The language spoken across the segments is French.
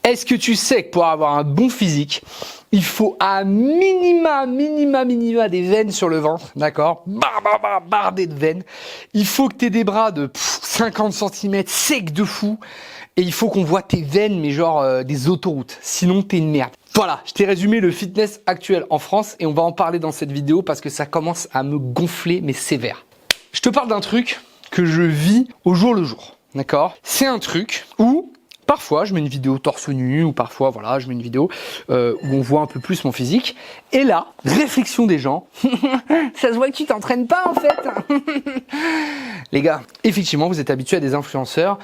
Est-ce que tu sais que pour avoir un bon physique, il faut à minima des veines sur le ventre, d'accord? Bardé de veines. Il faut que tu aies des bras de 50 cm secs de fou. Et il faut qu'on voit tes veines, mais genre des autoroutes. Sinon, t'es une merde. Voilà, je t'ai résumé le fitness actuel en France et on va en parler dans cette vidéo parce que ça commence à me gonfler, mais sévère. Je te parle d'un truc que je vis au jour le jour, d'accord? C'est un truc où parfois je mets une vidéo torse nu ou parfois voilà je mets une vidéo où on voit un peu plus mon physique. Et là, réflexion des gens, ça se voit que tu t'entraînes pas en fait. Les gars, effectivement vous êtes habitués à des influenceurs.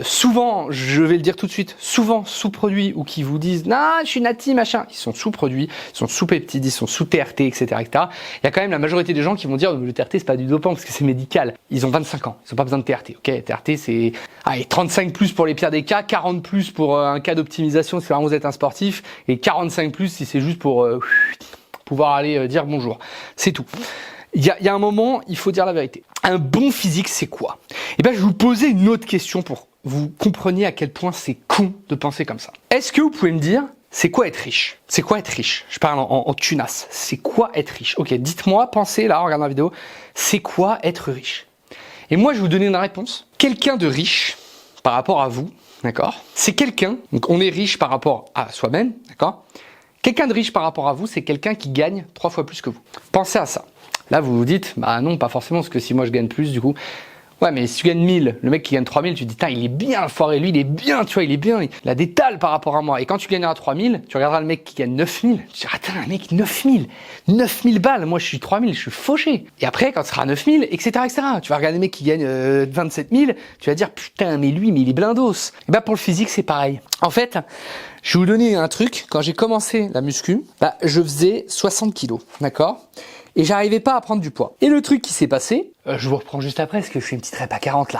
Souvent, je vais le dire tout de suite, souvent sous-produits ou qui vous disent non, je suis nati, machin, ils sont sous-produits, ils sont sous-peptides, ils sont sous-TRT, etc., etc. Il y a quand même la majorité des gens qui vont dire le TRT c'est pas du dopant parce que c'est médical. Ils ont 25 ans, ils ont pas besoin de TRT, ok? TRT c'est 35 plus pour les pires des cas, 40 plus pour un cas d'optimisation si vraiment vous êtes un sportif et 45 plus si c'est juste pour pouvoir aller dire bonjour. C'est tout. Il y a un moment, il faut dire la vérité. Un bon physique, c'est quoi? Eh bien, je vais vous poser une autre question pour que vous compreniez à quel point c'est con de penser comme ça. Est-ce que vous pouvez me dire, c'est quoi être riche? C'est quoi être riche? Je parle en tunasse. C'est quoi être riche? Ok, dites-moi, pensez là, en regardant la vidéo, c'est quoi être riche? Et moi, je vais vous donner une réponse. Quelqu'un de riche, par rapport à vous, d'accord? C'est quelqu'un, donc on est riche par rapport à soi-même, d'accord? Quelqu'un de riche par rapport à vous, c'est quelqu'un qui gagne 3 fois plus que vous. Pensez à ça. Là, vous vous dites, bah non, pas forcément, parce que si moi je gagne plus, du coup. Ouais, mais si tu gagnes 1000, le mec qui gagne 3000, tu te dis, il est bien l'enfoiré, lui, il est bien, tu vois, il est bien, il a des tales par rapport à moi. Et quand tu gagneras 3000, tu regarderas le mec qui gagne 9000, tu te dis, un mec 9000 balles, moi je suis 3000, je suis fauché. Et après, quand tu seras à 9000, etc., tu vas regarder le mec qui gagne 27000, tu vas dire, putain, mais lui, mais il est blindos. Et bah, pour le physique, c'est pareil. En fait, je vais vous donner un truc, quand j'ai commencé la muscu, je faisais 60 kilos, d'accord? Et j'arrivais pas à prendre du poids. Et le truc qui s'est passé, je vous reprends juste après parce que je fais une petite rep à 40 là.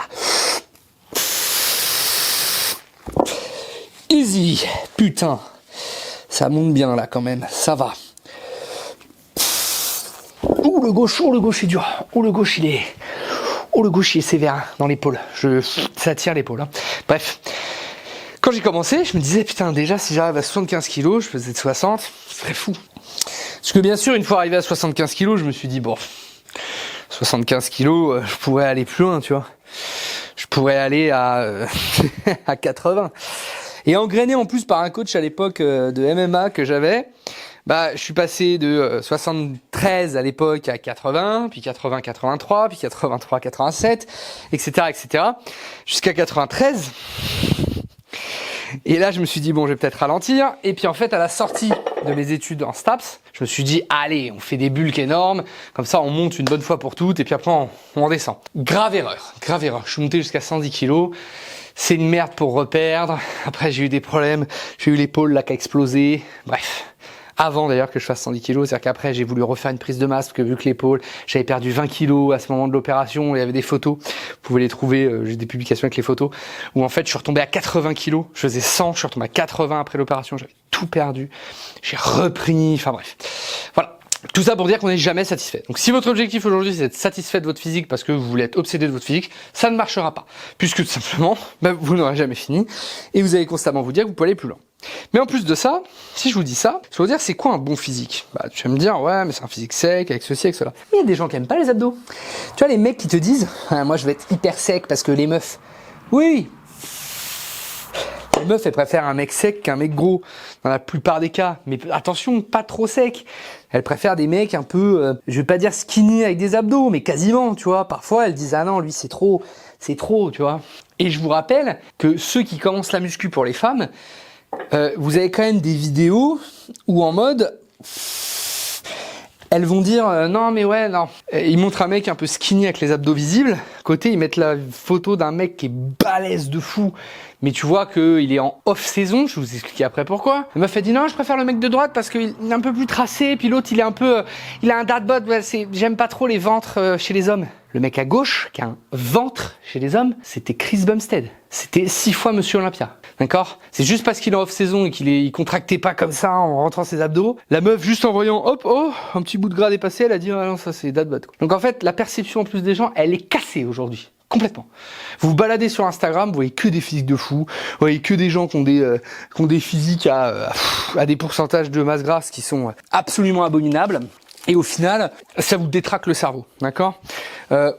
Easy, putain, ça monte bien là quand même, ça va. Ouh le gauche est dur. Ouh le gauche il est sévère dans l'épaule. Ça tire l'épaule. Hein. Bref. Quand j'ai commencé, je me disais, putain, déjà, si j'arrive à 75 kilos, je faisais de 60, ce serait fou. Parce que bien sûr, une fois arrivé à 75 kilos, je me suis dit, bon, 75 kilos, je pourrais aller plus loin, tu vois. Je pourrais aller à 80. Et engrainé en plus par un coach à l'époque de MMA que j'avais, je suis passé de 73 à l'époque à 80, puis 80-83, puis 83-87, etc., jusqu'à 93. Et là, je me suis dit, bon, je vais peut-être ralentir. Et puis, en fait, à la sortie de mes études en STAPS, je me suis dit, allez, on fait des bulks énormes. Comme ça, on monte une bonne fois pour toutes. Et puis après, on redescend. Grave erreur. Je suis monté jusqu'à 110 kilos. C'est une merde pour reperdre. Après, j'ai eu des problèmes. J'ai eu l'épaule là qui a explosé. Bref. Avant d'ailleurs que je fasse 110 kilos, c'est-à-dire qu'après j'ai voulu refaire une prise de masse parce que vu que l'épaule, j'avais perdu 20 kilos à ce moment de l'opération, il y avait des photos, vous pouvez les trouver, j'ai des publications avec les photos, où en fait je suis retombé à 80 kilos, je faisais 100, je suis retombé à 80 après l'opération, j'avais tout perdu, j'ai repris, enfin bref, voilà. Tout ça pour dire qu'on n'est jamais satisfait. Donc si votre objectif aujourd'hui c'est d'être satisfait de votre physique parce que vous voulez être obsédé de votre physique, ça ne marchera pas. Puisque tout simplement, vous n'aurez jamais fini et vous allez constamment vous dire que vous pouvez aller plus loin. Mais en plus de ça, si je vous dis ça, je vais vous dire c'est quoi un bon physique? Tu vas me dire ouais mais c'est un physique sec avec ceci, avec cela. Mais il y a des gens qui aiment pas les abdos. Tu vois les mecs qui te disent moi je vais être hyper sec parce que les meufs. Oui. Les meufs elles préfèrent un mec sec qu'un mec gros dans la plupart des cas. Mais attention, pas trop sec. Elles préfèrent des mecs un peu, je vais pas dire skinny avec des abdos, mais quasiment, tu vois. Parfois elles disent ah non lui c'est trop, tu vois. Et je vous rappelle que ceux qui commencent la muscu pour les femmes, vous avez quand même des vidéos où en mode elles vont dire non mais ouais non. Ils montrent un mec un peu skinny avec les abdos visibles. Côté ils mettent la photo d'un mec qui est balèze de fou. Mais tu vois qu'il est en off-saison, je vais vous expliquer après pourquoi. La meuf a dit non, je préfère le mec de droite parce qu'il est un peu plus tracé, puis l'autre il est un peu, il a un dad bod, j'aime pas trop les ventres chez les hommes. Le mec à gauche, qui a un ventre chez les hommes, c'était Chris Bumstead. C'était 6 fois Monsieur Olympia. D'accord? C'est juste parce qu'il est en off-saison et qu'il contractait pas comme ça en rentrant ses abdos. La meuf, juste en voyant, hop, oh, un petit bout de gras dépassé, elle a dit, ah non, ça c'est dad bod. Donc en fait, la perception en plus des gens, elle est cassée aujourd'hui. Complètement. Vous vous baladez sur Instagram, vous voyez que des physiques de fous, vous voyez que des gens qui ont des physiques à des pourcentages de masse grasse qui sont absolument abominables. Et au final, ça vous détraque le cerveau, d'accord ?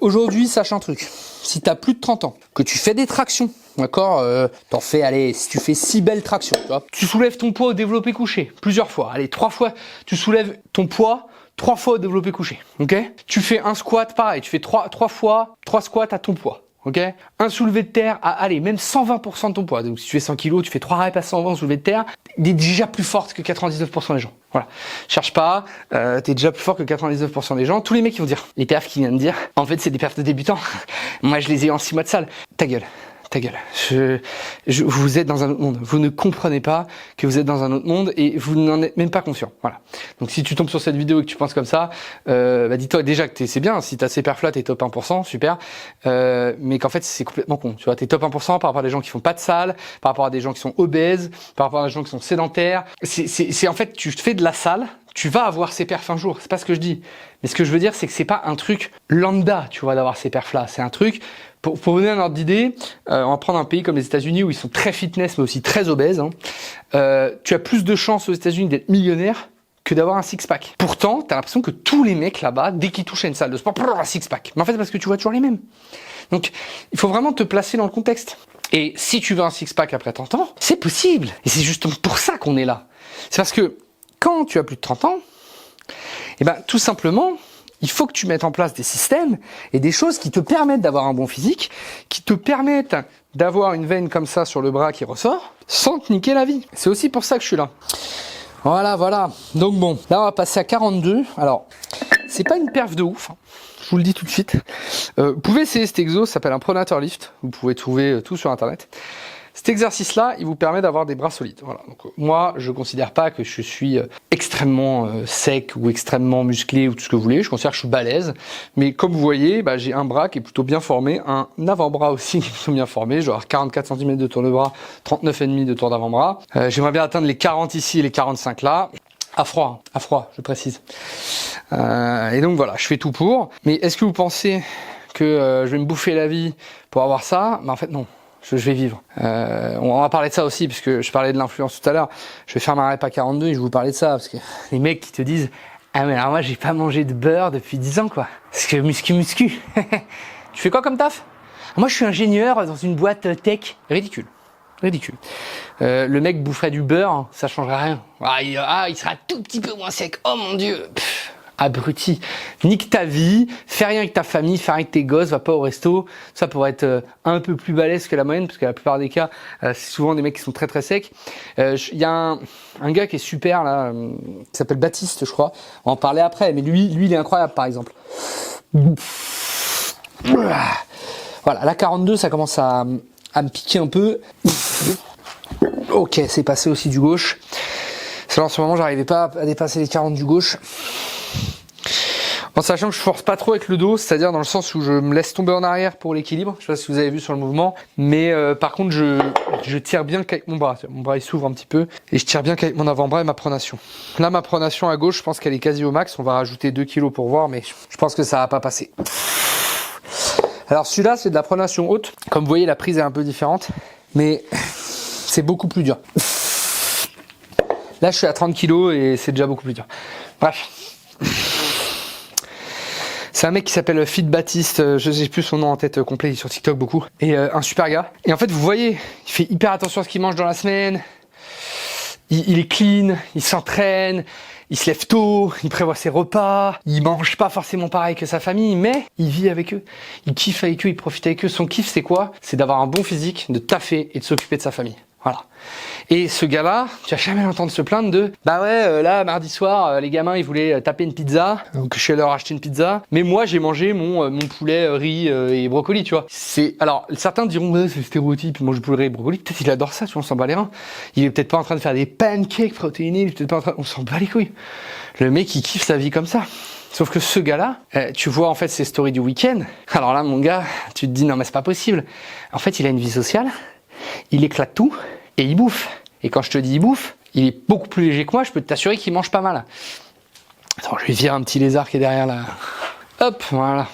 Aujourd'hui, sache un truc. Si tu as plus de 30 ans, que tu fais des tractions, d'accord ? T'en fais, allez, si tu fais 6 belles tractions, tu soulèves ton poids au développé couché plusieurs fois. Allez, 3 fois, tu soulèves ton poids 3 fois au développé couché, ok ? Tu fais un squat, pareil, tu fais 3 squats à ton poids. Ok, un soulevé de terre à, allez, même 120% de ton poids. Donc, si tu fais 100 kg, tu fais 3 reps à 120 soulevé de terre, t'es déjà plus forte que 99% des gens. Voilà. Cherche pas, t'es déjà plus fort que 99% des gens. Tous les mecs qui vont dire, les perfs qui viennent de dire, en fait, c'est des perfs de débutants. Moi, je les ai eu en 6 mois de salle. Ta gueule. Vous êtes dans un autre monde. Vous ne comprenez pas que vous êtes dans un autre monde et vous n'en êtes même pas conscient. Voilà. Donc si tu tombes sur cette vidéo et que tu penses comme ça, dis-toi déjà que c'est bien. Si t'as ces perfs là, t'es top 1%, super. Mais qu'en fait c'est complètement con. Tu vois, t'es top 1% par rapport à des gens qui font pas de salle, par rapport à des gens qui sont obèses, par rapport à des gens qui sont sédentaires. C'est en fait tu fais de la salle. Tu vas avoir ces perfs un jour, c'est pas ce que je dis. Mais ce que je veux dire, c'est que c'est pas un truc lambda, tu vois, d'avoir ces perfs-là. C'est un truc, pour vous donner un ordre d'idée, on va prendre un pays comme les États-Unis où ils sont très fitness, mais aussi très obèses. Tu as plus de chances aux États-Unis d'être millionnaire que d'avoir un six-pack. Pourtant, t'as l'impression que tous les mecs là-bas, dès qu'ils touchent à une salle de sport, un six-pack. Mais en fait, c'est parce que tu vois toujours les mêmes. Donc, il faut vraiment te placer dans le contexte. Et si tu veux un six-pack après 30 ans, c'est possible. Et c'est justement pour ça qu'on est là. C'est parce que quand tu as plus de 30 ans, eh ben, tout simplement, il faut que tu mettes en place des systèmes et des choses qui te permettent d'avoir un bon physique, qui te permettent d'avoir une veine comme ça sur le bras qui ressort, sans te niquer la vie. C'est aussi pour ça que je suis là. Voilà. Donc bon, là on va passer à 42. Alors, c'est pas une perf de ouf, hein. Je vous le dis tout de suite. Vous pouvez essayer cet exo, ça s'appelle un pronator lift. Vous pouvez trouver tout sur internet. Cet exercice-là, il vous permet d'avoir des bras solides. Voilà. Donc, moi, je considère pas que je suis extrêmement sec ou extrêmement musclé ou tout ce que vous voulez. Je considère que je suis balèze. Mais comme vous voyez, j'ai un bras qui est plutôt bien formé, un avant-bras aussi qui est plutôt bien formé. Je vais avoir 44 cm de tour de bras, 39,5 de tour d'avant-bras. J'aimerais bien atteindre les 40 ici et les 45 là. À froid, je précise. Et donc voilà, je fais tout pour. Mais est-ce que vous pensez que je vais me bouffer la vie pour avoir ça ? En fait, non. Je vais vivre. On va parler de ça aussi, parce que je parlais de l'influence tout à l'heure. Je vais faire ma rep à 42 et je vais vous parler de ça, parce que les mecs qui te disent « Ah mais alors moi j'ai pas mangé de beurre depuis 10 ans quoi, parce que muscu. » Tu fais quoi comme taf ? Moi je suis ingénieur dans une boîte tech. Ridicule. Le mec boufferait du beurre, ça changerait rien. Il sera tout petit peu moins sec. Oh mon dieu. Abruti, nique ta vie, fais rien avec ta famille, fais rien avec tes gosses, va pas au resto. Ça pourrait être un peu plus balèze que la moyenne, parce que la plupart des cas, c'est souvent des mecs qui sont très très secs. Il y a un gars qui est super là, qui s'appelle Baptiste, je crois. On va en parler après, mais lui il est incroyable par exemple. Voilà, la 42, ça commence à me piquer un peu. Ok, c'est passé aussi du gauche. En ce moment, j'arrivais pas à dépasser les 40 du gauche. En sachant que je force pas trop avec le dos, c'est-à-dire dans le sens où je me laisse tomber en arrière pour l'équilibre. Je sais pas si vous avez vu sur le mouvement, mais par contre je tire bien qu'avec mon bras. Mon bras il s'ouvre un petit peu et je tire bien qu'avec mon avant-bras et ma pronation. Là ma pronation à gauche, je pense qu'elle est quasi au max. On va rajouter 2 kilos pour voir, mais je pense que ça va pas passer. Alors celui-là c'est de la pronation haute. Comme vous voyez la prise est un peu différente, mais c'est beaucoup plus dur. Là je suis à 30 kilos et c'est déjà beaucoup plus dur. Bref. C'est un mec qui s'appelle Fit Baptiste, je sais plus son nom en tête complet, il est sur TikTok beaucoup. Et un super gars. Et en fait, vous voyez, il fait hyper attention à ce qu'il mange dans la semaine. Il est clean, il s'entraîne, il se lève tôt, il prévoit ses repas. Il mange pas forcément pareil que sa famille, mais il vit avec eux. Il kiffe avec eux, il profite avec eux. Son kiff, c'est quoi ? C'est d'avoir un bon physique, de taffer et de s'occuper de sa famille. Voilà. Et ce gars-là, tu vas jamais l'entendre se plaindre de là mardi soir les gamins ils voulaient taper une pizza, donc je suis allé leur acheter une pizza, mais moi j'ai mangé mon poulet, riz et brocoli, tu vois. Alors certains diront c'est le stéréotype, il mange poulet, riz et brocoli, peut-être il adore ça, tu vois, on s'en bat les reins. Il est peut-être pas en train de faire des pancakes protéinés, il est peut-être pas en train, on s'en bat les couilles. Le mec il kiffe sa vie comme ça. Sauf que ce gars-là, tu vois en fait ses stories du week-end. Alors là mon gars, tu te dis non mais c'est pas possible. En fait il a une vie sociale. Il éclate tout et il bouffe. Et quand je te dis il bouffe, il est beaucoup plus léger que moi, je peux t'assurer qu'il mange pas mal. Attends, je vais virer un petit lézard qui est derrière là. Hop, voilà.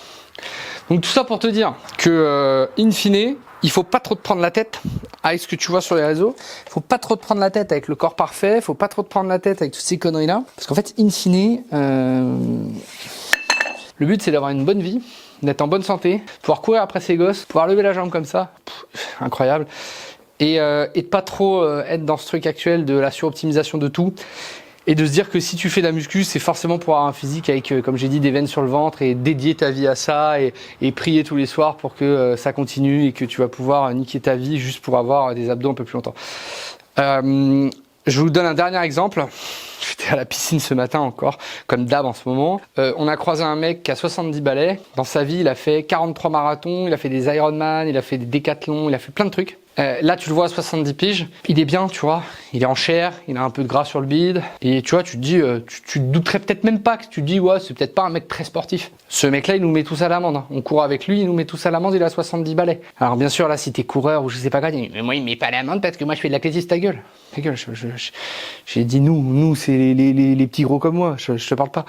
Donc tout ça pour te dire que, in fine, il faut pas trop te prendre la tête avec ce que tu vois sur les réseaux. Il faut pas trop te prendre la tête avec le corps parfait. Il faut pas trop te prendre la tête avec toutes ces conneries-là. Parce qu'en fait, in fine, le but c'est d'avoir une bonne vie, d'être en bonne santé, pouvoir courir après ses gosses, pouvoir lever la jambe comme ça, incroyable. Et de pas trop être dans ce truc actuel de la suroptimisation de tout. Et de se dire que si tu fais de la muscu, c'est forcément pour avoir un physique avec, comme j'ai dit, des veines sur le ventre et dédier ta vie à ça et prier tous les soirs pour que ça continue et que tu vas pouvoir niquer ta vie juste pour avoir des abdos un peu plus longtemps. Je vous donne un dernier exemple. J'étais à la piscine ce matin encore, comme d'hab en ce moment. On a croisé un mec qui a 70 balais. Dans sa vie, il a fait 43 marathons, il a fait des Ironman, il a fait des décathlons, il a fait plein de trucs. Là, tu le vois à 70 piges, il est bien, tu vois, il est en chair, il a un peu de gras sur le bide, et tu vois, tu te dis, tu te douterais peut-être même pas, que tu te dis, ouais, c'est peut-être pas un mec très sportif. Ce mec-là, il nous met tous à l'amende, hein. On court avec lui, il nous met tous à l'amende, il a 70 balais. Alors bien sûr, là, si t'es coureur ou je sais pas quoi, mais moi, il me met pas à l'amende parce que moi, je fais de l'athlétisme, ta gueule. Ta gueule, j'ai dit nous, c'est les petits gros comme moi, je te parle pas.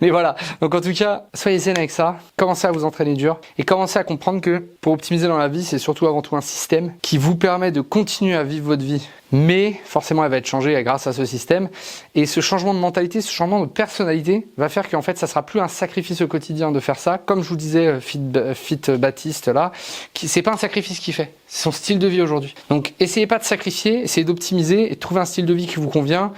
Mais voilà, donc en tout cas, soyez zen avec ça, commencez à vous entraîner dur, et commencez à comprendre que pour optimiser dans la vie, c'est surtout avant tout un système qui vous permet de continuer à vivre votre vie, mais forcément elle va être changée grâce à ce système, et ce changement de mentalité, ce changement de personnalité va faire qu'en fait ça sera plus un sacrifice au quotidien de faire ça, comme je vous disais Fit Baptiste là, c'est pas un sacrifice qu'il fait, c'est son style de vie aujourd'hui. Donc essayez pas de sacrifier, essayez d'optimiser et de trouver un style de vie qui vous convient,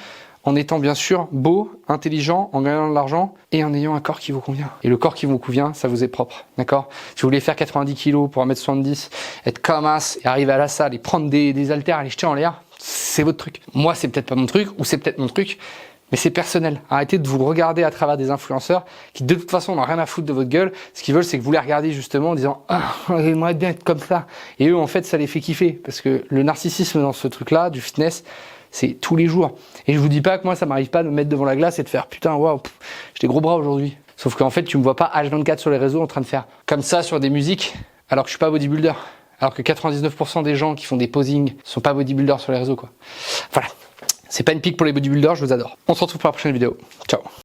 en étant bien sûr beau, intelligent, en gagnant de l'argent et en ayant un corps qui vous convient. Et le corps qui vous convient, ça vous est propre, d'accord? Si vous voulez faire 90 kilos pour 1m70, être comme as et arriver à la salle et prendre des haltères et les jeter en l'air, c'est votre truc. Moi, c'est peut-être pas mon truc, ou c'est peut-être mon truc, mais c'est personnel. Arrêtez de vous regarder à travers des influenceurs qui de toute façon n'ont rien à foutre de votre gueule. Ce qu'ils veulent, c'est que vous les regardiez justement en disant « Ah, j'aimerais bien être comme ça ». Et eux, en fait, ça les fait kiffer. Parce que le narcissisme dans ce truc-là, du fitness, c'est tous les jours. Et je vous dis pas que moi, ça m'arrive pas de me mettre devant la glace et de faire « Putain, waouh, j'ai des gros bras aujourd'hui ». Sauf qu'en fait, tu me vois pas H24 sur les réseaux en train de faire comme ça sur des musiques, alors que je suis pas bodybuilder. Alors que 99% des gens qui font des posings sont pas bodybuilders sur les réseaux, quoi. Voilà. C'est pas une pique pour les bodybuilders, je vous adore. On se retrouve pour la prochaine vidéo. Ciao.